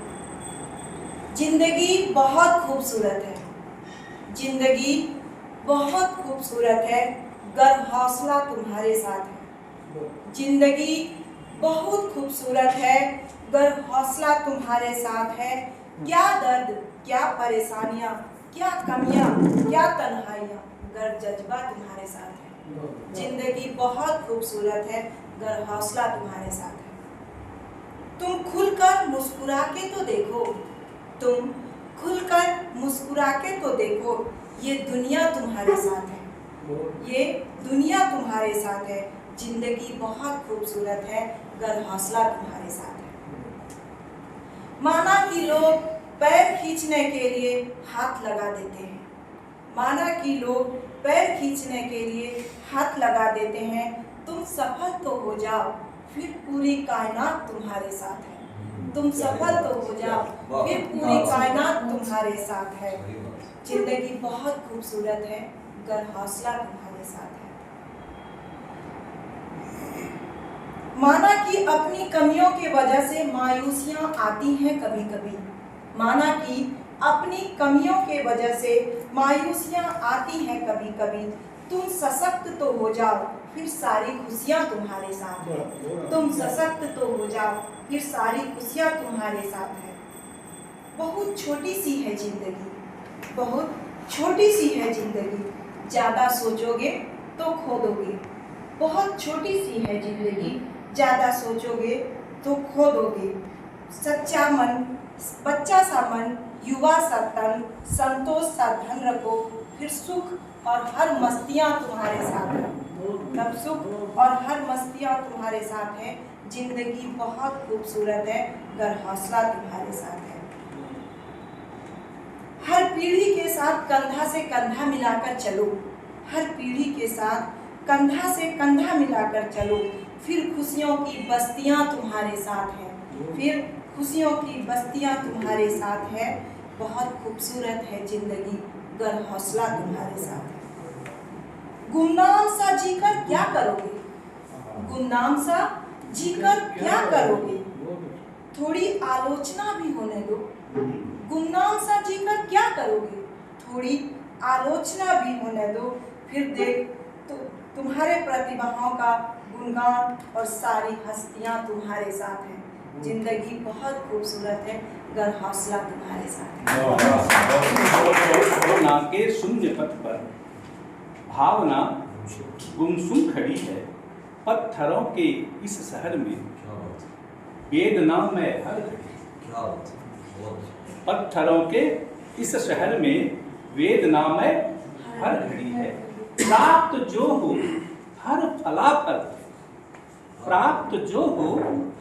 जिंदगी बहुत खूबसूरत है, जिंदगी बहुत खूबसूरत है, गर हौसला तुम्हारे साथ है। जिंदगी बहुत खूबसूरत है, गर हौसला तुम्हारे साथ है। क्या दर्द, क्या परेशानियाँ, क्या कमियाँ, क्या तन्हाइयाँ, गर जज्बा तुम्हारे साथ है। जिंदगी बहुत खूबसूरत है, गर हौसला तुम्हारे साथ है। तुम खुलकर मुस्कुरा के तो देखो, तुम खुलकर मुस्कुरा के तो देखो। ये दुनिया तुम्हारे साथ है, ये दुनिया तुम्हारे साथ है। जिंदगी बहुत खूबसूरत है, गर हौसला तुम्हारे साथ है। माना कि लोग पैर खींचने के लिए हाथ लगा देते हैं, माना कि लोग पैर खींचने के लिए हाथ लगा देते हैं। तुम सफल तो हो जाओ, फिर पूरी कायनात तुम्हारे साथ है। तुम सफल तो हो जाओ, फिर पूरी कायनात तुम्हारे साथ है। जिंदगी बहुत खूबसूरत है, गर हौसला तुम्हारे साथ है। माना कि अपनी कमियों की वजह से मायूसियां आती हैं कभी कभी, माना कि अपनी कमियों के वजह से मायूसियां आती हैं कभी कभी। तुम सशक्त तो हो जाओ, फिर सारी खुशियां तुम्हारे साथ है। तुम सशक्त तो हो जाओ, फिर सारी खुशियां तुम्हारे साथ है। बहुत छोटी सी है जिंदगी, बहुत छोटी सी है जिंदगी। ज़्यादा सोचोगे तो खो दोगे। बहुत छोटी सी है जिंदगी, ज़्यादा सोचोगे तो खो दोगे। सच्चा मन, बच्चा सा मन, युवा सा तन, संतोष सा धन रखो। फिर सुख और हर मस्तियाँ तुम्हारे साथ है, तब सुख और हर मस्तियाँ तुम्हारे साथ है। जिंदगी बहुत खूबसूरत है, गर हौसला तुम्हारे साथ है। हर पीढ़ी के साथ कंधा से कंधा मिलाकर चलो, हर पीढ़ी के साथ कंधा से कंधा मिलाकर चलो। फिर खुशियों की बस्तियां तुम्हारे साथ हैं, फिर खुशियों की बस्तियां तुम्हारे साथ है। बहुत खूबसूरत है जिंदगी, गर हौसला तुम्हारे साथ है। गुमनाम सा जीकर क्या करोगे, गुमनाम सा जीकर क्या करोगे। थोड़ी आलोचना भी होने दो, गुमनाम सा जीकर क्या करोगे। थोड़ी आलोचना भी होने दो, फिर देख तो तुम्हारे प्रतिभाओं का गुणगान और सारी हस्तियां तुम्हारे साथ हैं। जिंदगी बहुत खूबसूरत है, गर हौसला तुम्हारे साथ है। भावना के शून्य पथ पर भावना गुमसुम खड़ी है। पत्थरों के इस शहर में वेदना में हर घड़ी, पत्थरों के इस शहर में वेदना में हर घड़ी है। प्राप्त जो हो हर फलाफल, प्राप्त जो हो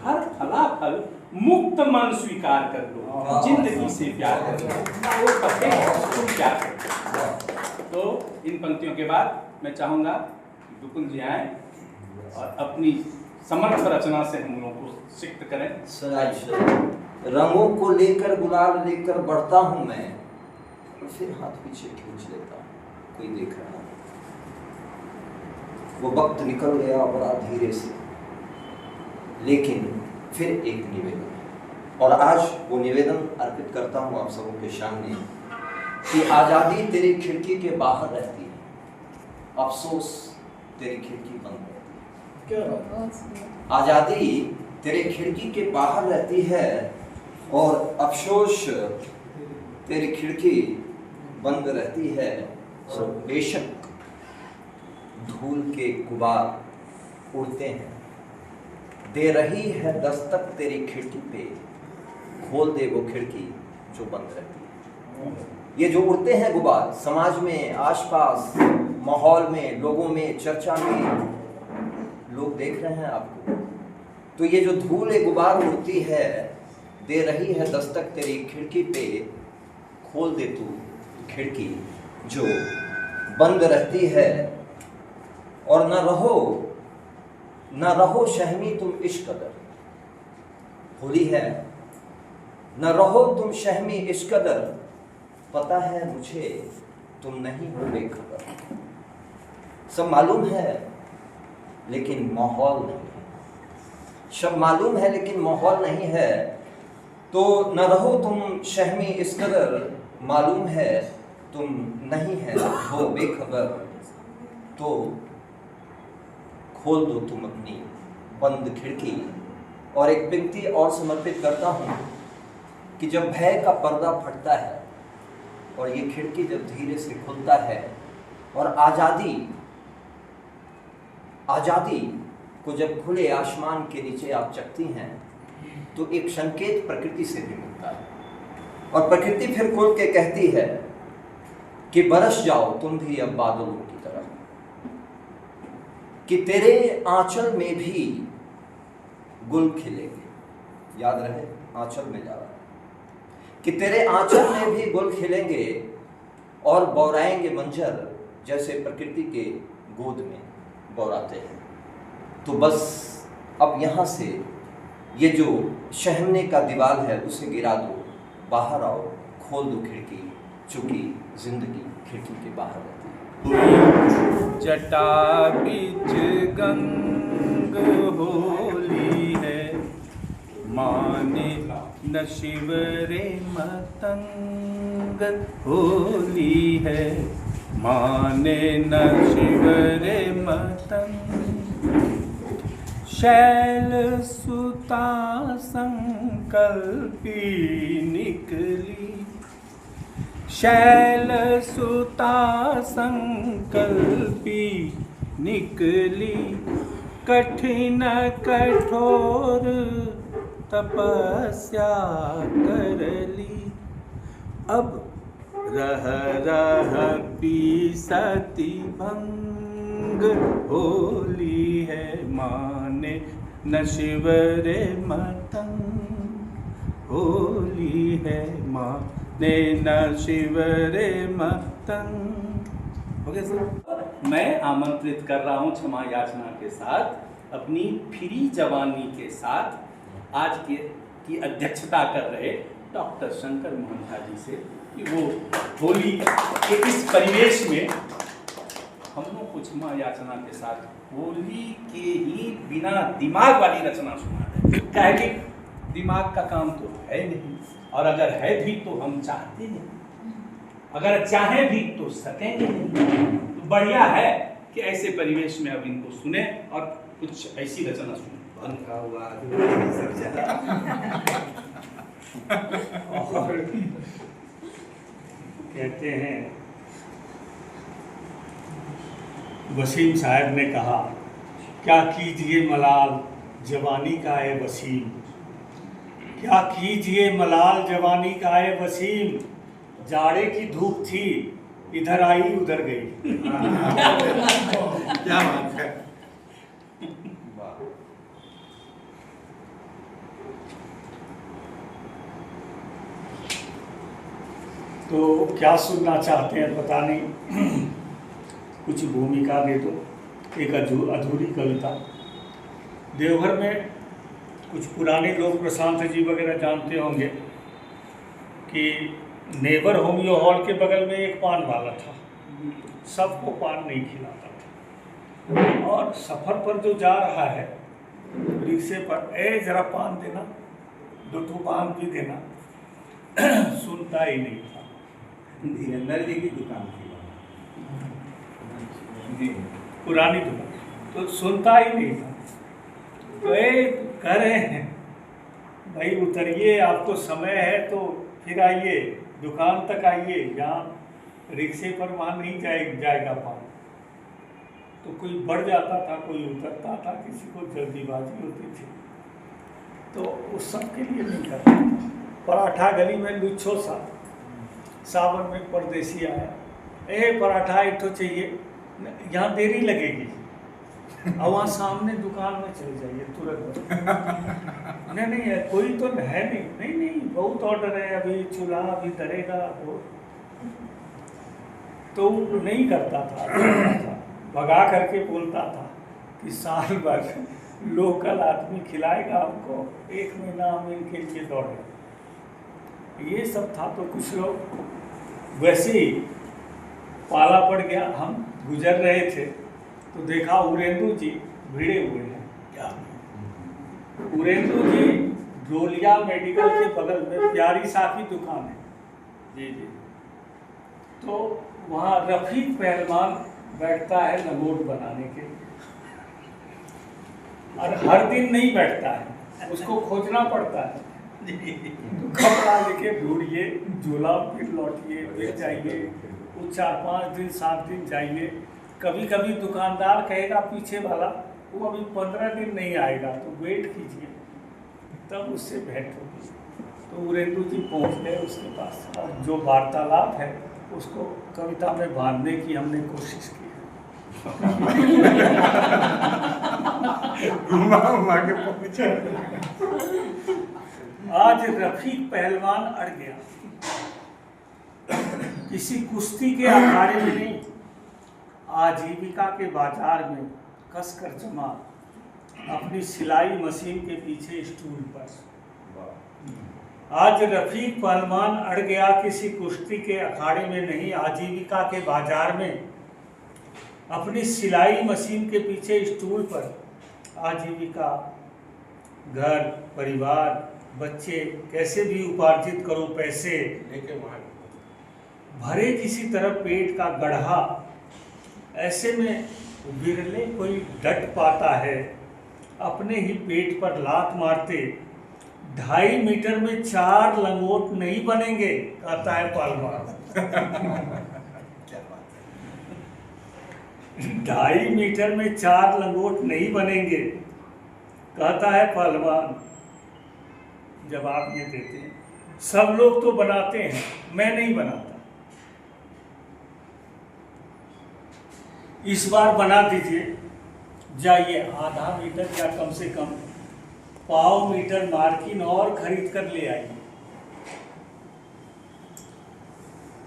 हर फलाफल मुक्त मन स्वीकार कर लो, जिंदगी से प्यार कर लो, वो कहे तुम प्यार करो। तो इन पंक्तियों के बाद मैं चाहूंगा दुकुन जी आए और अपनी समर्थ रचना से हम लोगों को सिक्त करें। रंगों को लेकर गुलाल लेकर बढ़ता हूं मैं, फिर हाथ पीछे खींच लेता हूं, कोई देख रहा है। वो वक्त निकल गया बड़ा धीरे से, लेकिन फिर एक निवेदन है, और आज वो निवेदन अर्पित करता हूं आप सबों के सामने कि आजादी तेरी खिड़की के बाहर रहती है, अफसोस तेरी खिड़की बंद रहती है। आजादी तेरे खिड़की के बाहर रहती है और अफसोस तेरी खिड़की बंद रहती है। सो बेशक धूल के गुबार उड़ते हैं, दे रही है दस्तक तेरी खिड़की पे, खोल दे वो खिड़की जो बंद रहती है। ये जो उड़ते हैं गुबार समाज में, आसपास, माहौल में, लोगों में, चर्चा में, लोग देख रहे हैं आपको, तो ये जो धूल गुबार उड़ती है, दे रही है दस्तक तेरी खिड़की पे, खोल दे तू खिड़की जो बंद रहती है। और न रहो शहमी तुम इश्क कदर, होली है, न रहो तुम शहमी इश्क कदर, पता है मुझे तुम नहीं हो बेखबर। सब मालूम है लेकिन माहौल नहीं है, सब मालूम है लेकिन माहौल नहीं है। तो न रहो तुम शहमी इस कदर, मालूम है तुम नहीं है हो बेखबर, तो खोल दो तुम अपनी बंद खिड़की। और एक विनती और समर्पित करता हूँ कि जब भय का पर्दा फटता है और ये खिड़की जब धीरे से खुलता है और आज़ादी को जब खुले आसमान के नीचे आप चखती हैं, तो एक संकेत प्रकृति से भी मिलता है और प्रकृति फिर खोल के कहती है कि बरस जाओ तुम भी अब बादलों की तरह, कि तेरे आंचल में भी गुल खिलेंगे। याद रहे, आंचल में जा रहा है कि तेरे आंचल में भी गुल खिलेंगे और बौराएंगे मंजर, जैसे प्रकृति के गोद में बौराते हैं। तो बस अब यहाँ से ये जो शहमने का दीवार है उसे गिरा दो, बाहर आओ, खोल दो खिड़की, चूंकि जिंदगी खिड़की के बाहर रहती है। जटा बीच गंग होली है, माने न शिव रे मतंग होली है, माने न शिव रे मतंग। शैल सुता संकल्पी निकली, शैल सुता संकल्पी निकली, कठिन कठोर तपस्या करली। अब रह पीसती भंग होली है, माने न शिव रे मतंग होली है, माने न शिव रे मतंग। ओके सर, मैं आमंत्रित कर रहा हूँ क्षमा याचना के साथ अपनी फ्री जवानी के साथ आज की अध्यक्षता कर रहे डॉक्टर शंकर मोहन झा जी से कि वो होली के इस परिवेश में हम लोग को क्षमा याचना के साथ होली के ही बिना दिमाग वाली रचना सुना है। क्या है कि दिमाग का काम तो है नहीं, और अगर है भी तो हम चाहते नहीं, अगर चाहें भी तो सकेंगे नहीं। तो बढ़िया है कि ऐसे परिवेश में अब इनको सुने और कुछ ऐसी रचना सुने। कहते हैं वसीम साहब ने कहा, क्या कीजिए मलाल जवानी का है वसीम, क्या कीजिए मलाल जवानी का है वसीम, जाड़े की धूप थी इधर आई उधर गई। क्या बात है। तो क्या सुनना चाहते हैं पता नहीं, कुछ भूमिका दे दो, एक अधूरी कविता। देवघर में कुछ पुराने लोग, प्रशांत जी वगैरह जानते होंगे कि नेबर होमियो हॉल के बगल में एक पान वाला था, सबको पान नहीं खिलाता था, और सफ़र पर जो जा रहा है रिक्शे पर, जरा पान देना, 2 पान भी देना, सुनता ही नहीं था। धीरेन्द्र जी की दुकान थी, पुरानी दुकान, तो सुनता ही नहीं था। तो कह रहे हैं भाई उतरिए, आपको समय है तो फिर आइए, दुकान तक आइए, यहाँ रिक्शे पर वहाँ नहीं जाएगा पान। तो कोई बढ़ जाता था, कोई उतरता था, किसी को जल्दीबाजी होती थी, तो उस सब के लिए नहीं करता था। पराठा गली में लुच्छो सा, सावन में परदेसी आया, पराठा एक तो चाहिए, यहाँ देरी लगेगी, और वहाँ सामने दुकान में चले जाइए तुरंत। नहीं है, कोई तो है नहीं, बहुत ऑर्डर है, अभी चूल्हा अभी डरेगा, तो नहीं करता था, भगा करके बोलता था कि साल भर लोकल आदमी खिलाएगा हमको, 1 महीना हम इनके लिए दौड़े। ये सब था। तो कुछ लोग वैसे ही पाला पड़ गया। हम गुजर रहे थे तो देखा उरेंदु जी भिड़े हुए हैं। क्या उरेंदु जी डोलिया मेडिकल के बगल में प्यारी सा की दुकान है जी। तो वहाँ रफीक पहलवान बैठता है लंगोट बनाने के, और हर दिन नहीं बैठता है, उसको खोजना पड़ता है। कपड़ा लेके ढूंढिए, झूला, फिर लौटिए, फिर जाइए, कुछ 4-5 दिन 7 दिन जाइए। कभी कभी दुकानदार कहेगा पीछे वाला, वो अभी 15 दिन नहीं आएगा, तो वेट कीजिए, तब उससे भेंट होगी। तो उरेंदु जी पहुँच गए उसके पास, और जो वार्तालाप है उसको कविता में बांधने की हमने कोशिश की है। आज रफीक पहलवान अड़ गया, किसी कुश्ती के अखाड़े में नहीं, आजीविका के बाजार में कसकर जमा, अपनी सिलाई मशीन के पीछे स्टूल पर। आज रफीक पहलवान अड़ गया, किसी कुश्ती के अखाड़े में नहीं, आजीविका के बाजार में, अपनी सिलाई मशीन के पीछे स्टूल पर। आजीविका, घर, परिवार, बच्चे, कैसे भी उपार्जित करो पैसे, भरे किसी तरह पेट का गड्ढा, ऐसे में बिरले कोई डट पाता है, अपने ही पेट पर लात मारते। 2.5 मीटर में 4 लंगोट नहीं बनेंगे, कहता है पहलवान। 2.5 मीटर में 4 लंगोट नहीं बनेंगे, कहता है पहलवान। जवाब ये देते हैं, सब लोग तो बनाते हैं, मैं नहीं बनाता। इस बार बना दीजिए, जाइए 0.5 मीटर या कम से कम 1/4 मीटर मार्किन और खरीद कर ले आइए।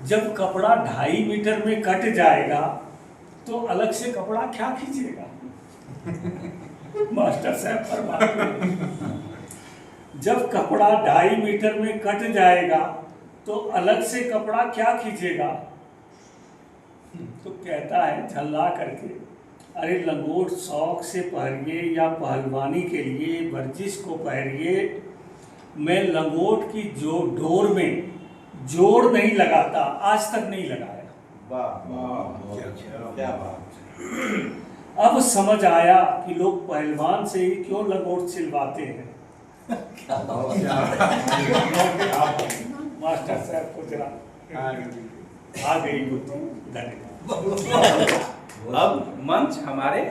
जब कपड़ा 2.5 मीटर में कट जाएगा तो अलग से कपड़ा क्या खींचेगा? मास्टर साहब फरमाते, जब कपड़ा 2.5 मीटर में कट जाएगा तो अलग से कपड़ा क्या खींचेगा? तो कहता है झल्ला करके, अरे लंगोट शौक से पहनिए या पहलवानी के लिए वर्जिश को पहनिए, मैं लंगोट की जो डोर में जोड़ नहीं लगाता, आज तक नहीं लगाया। क्या बात। अब समझ आया कि लोग पहलवान से ही क्यों लंगोट सिलवाते हैं। मास्टर साहब को जरा आ गई बुद्धि। अब मंच हमारे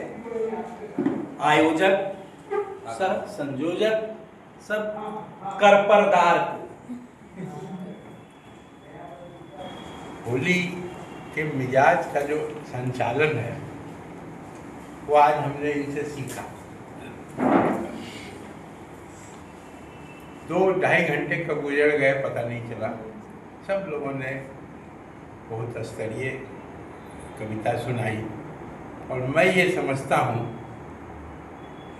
आयोजक, सह संयोजक, सब करपरदार को। होली के मिजाज का जो संचालन है वो आज हमने इनसे सीखा। 2-2.5 घंटे कब गुजर गए पता नहीं चला। सब लोगों ने बहुत स्तरीय कविता सुनाई। और मैं ये समझता हूँ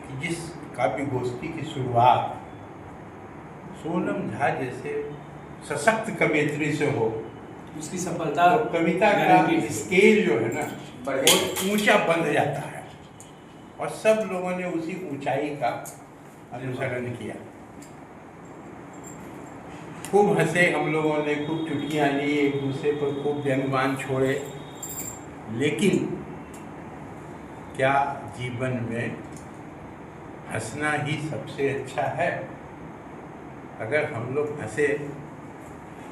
कि जिस काव्य गोष्ठी की शुरुआत सोनम झा जैसे सशक्त कवयित्री से हो, उसकी सफलता तो कविता का स्केल जो है ना बहुत ऊंचा बन जाता है और सब लोगों ने उसी ऊंचाई का अनुसरण किया। खूब हंसे हम लोगों ने, खूब चुटकियाँ ली, एक दूसरे पर खूब व्यंग्यवान छोड़े, लेकिन क्या जीवन में हंसना ही सबसे अच्छा है? अगर हम लोग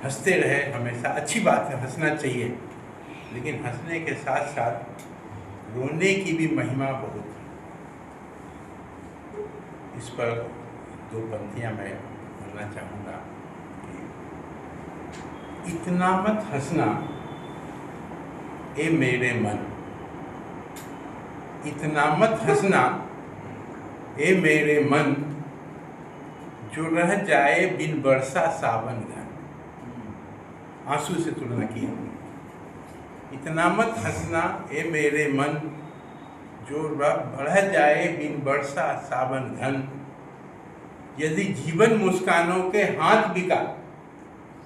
हंसते रहे हमेशा, अच्छी बात है, हंसना चाहिए, लेकिन हंसने के साथ साथ रोने की भी महिमा बहुत है। इस पर दो पंक्तियाँ मैं बोलना चाहूँगा कि इतना मत हंसना ए मेरे मन, इतना मत हंसना ए मेरे मन, जो रह जाए बिन बरसा सावन घन। आंसू से तुलना की। इतना मत हंसना ए मेरे मन, जो रह जाए बिन बरसा सावन घन। यदि जीवन मुस्कानों के हाथ बिका,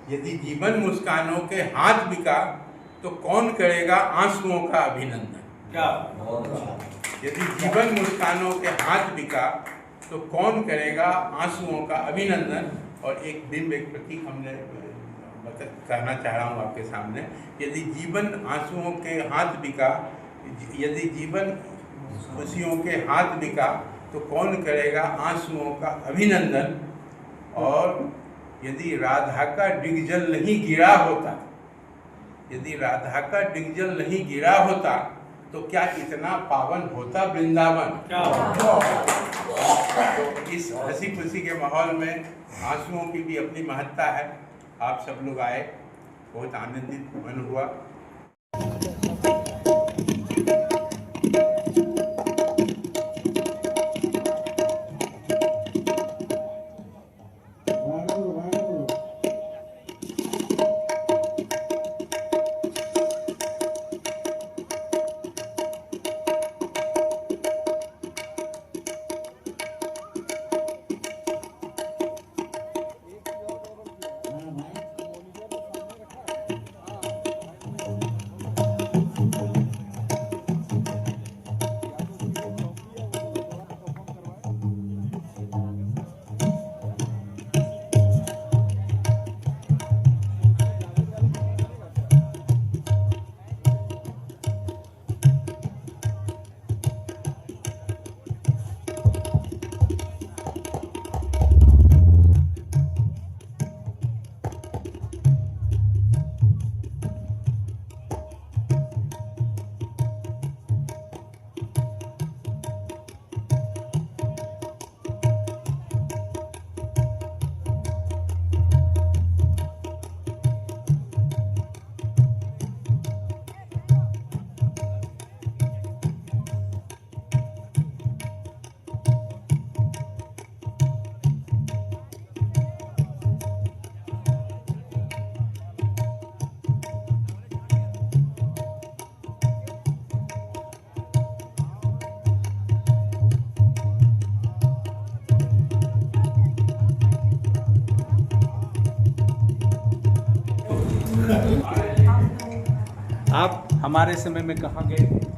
यदि जीवन मुस्कानों के हाथ बिका, तो कौन करेगा आंसुओं का अभिनंदन? क्या यदि जीवन मुस्कानों के हाथ बिका, तो कौन करेगा आंसुओं का अभिनंदन? और एक बिंब, एक प्रतीक हमने कहना चाह रहा हूँ आपके सामने। यदि जीवन आंसुओं के हाथ बिका, यदि जीवन खुशियों के हाथ बिका, तो कौन करेगा आंसुओं का अभिनंदन? और यदि राधा का डिगजल नहीं गिरा होता, यदि राधा का डिगजल नहीं गिरा होता, तो क्या इतना पावन होता वृंदावन? तो इस हंसी खुशी के माहौल में आंसुओं की भी अपनी महत्ता है। आप सब लोग आए, बहुत आनंदित मन हुआ। आप हमारे समय में कहाँ गए?